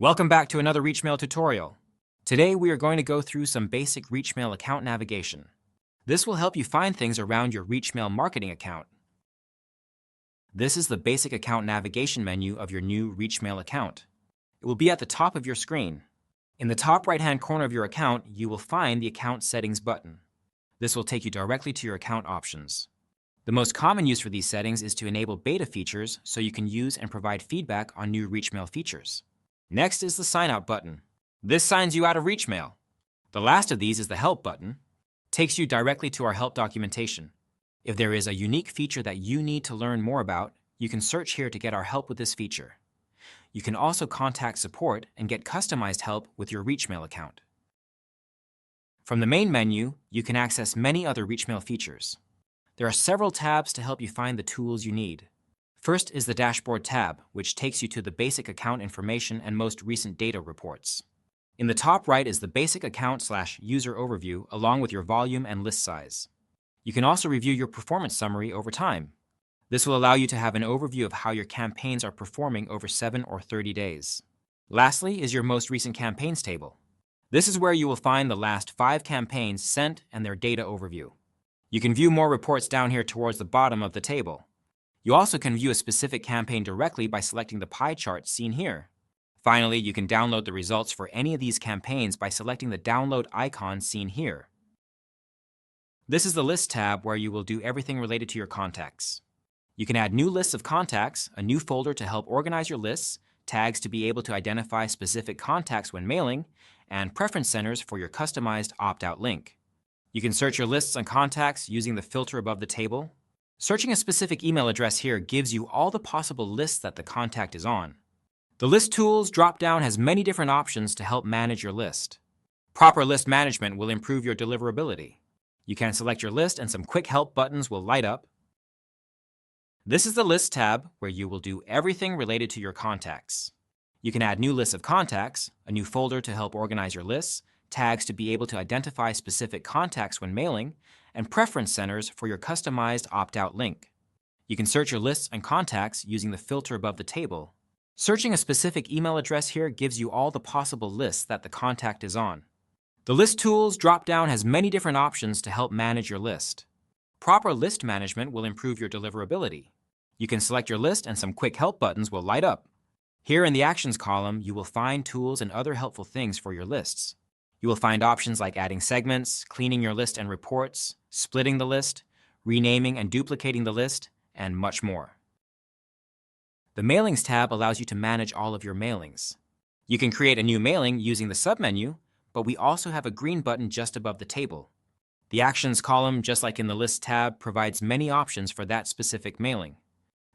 Welcome back to another ReachMail tutorial. Today we are going to go through some basic ReachMail account navigation. This will help you find things around your ReachMail marketing account. This is the basic account navigation menu of your new ReachMail account. It will be at the top of your screen. In the top right-hand corner of your account, you will find the Account Settings button. This will take you directly to your account options. The most common use for these settings is to enable beta features so you can use and provide feedback on new ReachMail features. Next is the Sign Out button. This signs you out of ReachMail. The last of these is the Help button. Takes you directly to our help documentation. If there is a unique feature that you need to learn more about, you can search here to get our help with this feature. You can also contact support and get customized help with your ReachMail account. From the main menu, you can access many other ReachMail features. There are several tabs to help you find the tools you need. First is the Dashboard tab, which takes you to the basic account information and most recent data reports. In the top right is the basic account/user overview along with your volume and list size. You can also review your performance summary over time. This will allow you to have an overview of how your campaigns are performing over 7 or 30 days. Lastly is your most recent campaigns table. This is where you will find the last 5 campaigns sent and their data overview. You can view more reports down here towards the bottom of the table. You also can view a specific campaign directly by selecting the pie chart seen here. Finally, you can download the results for any of these campaigns by selecting the download icon seen here. This is the List tab where you will do everything related to your contacts. You can add new lists of contacts, a new folder to help organize your lists, tags to be able to identify specific contacts when mailing, and preference centers for your customized opt-out link. You can search your lists and contacts using the filter above the table. Searching a specific email address here gives you all the possible lists that the contact is on. The List Tools drop-down has many different options to help manage your list. Proper list management will improve your deliverability. You can select your list and some quick help buttons will light up. This is the List tab where you will do everything related to your contacts. You can add new lists of contacts, a new folder to help organize your lists, tags to be able to identify specific contacts when mailing, and preference centers for your customized opt-out link. You can search your lists and contacts using the filter above the table. Searching a specific email address here gives you all the possible lists that the contact is on. The List Tools drop-down has many different options to help manage your list. Proper list management will improve your deliverability. You can select your list and some quick help buttons will light up. Here in the Actions column, you will find tools and other helpful things for your lists. You will find options like adding segments, cleaning your list and reports, splitting the list, renaming and duplicating the list, and much more. The Mailings tab allows you to manage all of your mailings. You can create a new mailing using the submenu, but we also have a green button just above the table. The Actions column, just like in the List tab, provides many options for that specific mailing.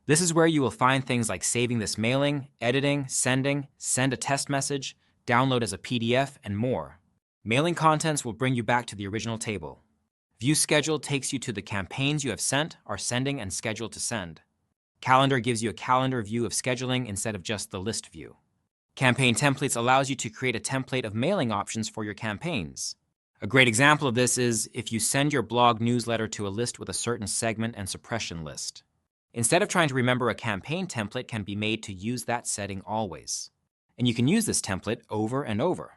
This is where you will find things like saving this mailing, editing, send a test message, download as a PDF, and more. Mailing contents will bring you back to the original table. View Schedule takes you to the campaigns you have sent, are sending, and scheduled to send. Calendar gives you a calendar view of scheduling instead of just the list view. Campaign Templates allows you to create a template of mailing options for your campaigns. A great example of this is if you send your blog newsletter to a list with a certain segment and suppression list. Instead of trying to remember a campaign template can be made to use that setting always. And you can use this template over and over.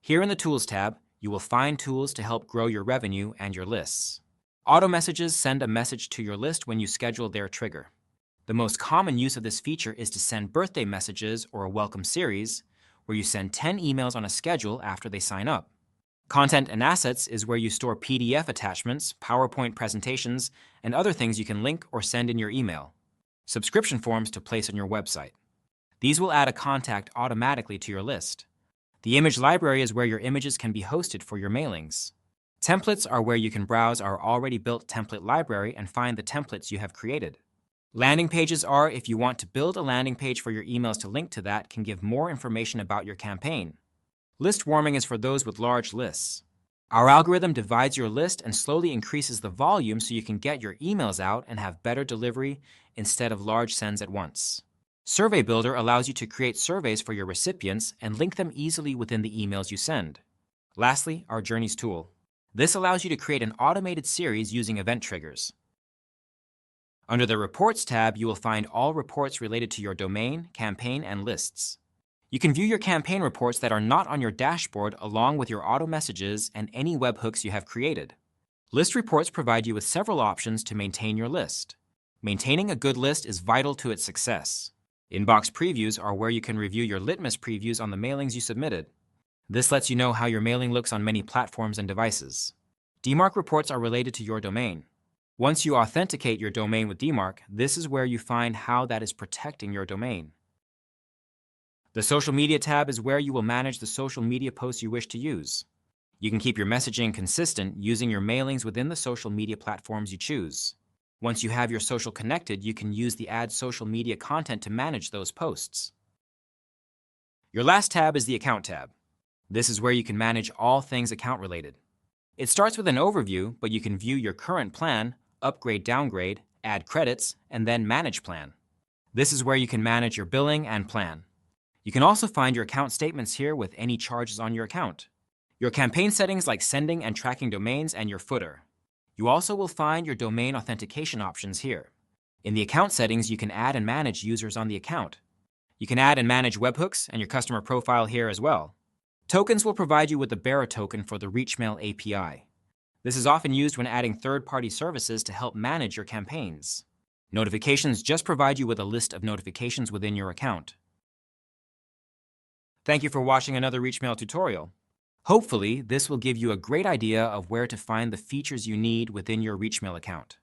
Here in the Tools tab, you will find tools to help grow your revenue and your lists. Auto messages send a message to your list when you schedule their trigger. The most common use of this feature is to send birthday messages or a welcome series, where you send 10 emails on a schedule after they sign up. Content and Assets is where you store PDF attachments, PowerPoint presentations, and other things you can link or send in your email. Subscription forms to place on your website. These will add a contact automatically to your list. The Image Library is where your images can be hosted for your mailings. Templates are where you can browse our already built template library and find the templates you have created. Landing pages are if you want to build a landing page for your emails to link to that can give more information about your campaign. List warming is for those with large lists. Our algorithm divides your list and slowly increases the volume so you can get your emails out and have better delivery instead of large sends at once. Survey Builder allows you to create surveys for your recipients and link them easily within the emails you send. Lastly, our Journeys tool. This allows you to create an automated series using event triggers. Under the Reports tab, you will find all reports related to your domain, campaign, and lists. You can view your campaign reports that are not on your dashboard along with your auto messages and any webhooks you have created. List reports provide you with several options to maintain your list. Maintaining a good list is vital to its success. Inbox previews are where you can review your litmus previews on the mailings you submitted. This lets you know how your mailing looks on many platforms and devices. DMARC reports are related to your domain. Once you authenticate your domain with DMARC, this is where you find how that is protecting your domain. The Social Media tab is where you will manage the social media posts you wish to use. You can keep your messaging consistent using your mailings within the social media platforms you choose. Once you have your social connected, you can use the Add Social Media content to manage those posts. Your last tab is the Account tab. This is where you can manage all things account related. It starts with an overview, but you can view your current plan, upgrade, downgrade, add credits, and then manage plan. This is where you can manage your billing and plan. You can also find your account statements here with any charges on your account. Your campaign settings like sending and tracking domains and your footer. You also will find your domain authentication options here. In the account settings, you can add and manage users on the account. You can add and manage webhooks and your customer profile here as well. Tokens will provide you with the bearer token for the ReachMail API. This is often used when adding third-party services to help manage your campaigns. Notifications just provide you with a list of notifications within your account. Thank you for watching another ReachMail tutorial. Hopefully, this will give you a great idea of where to find the features you need within your ReachMail account.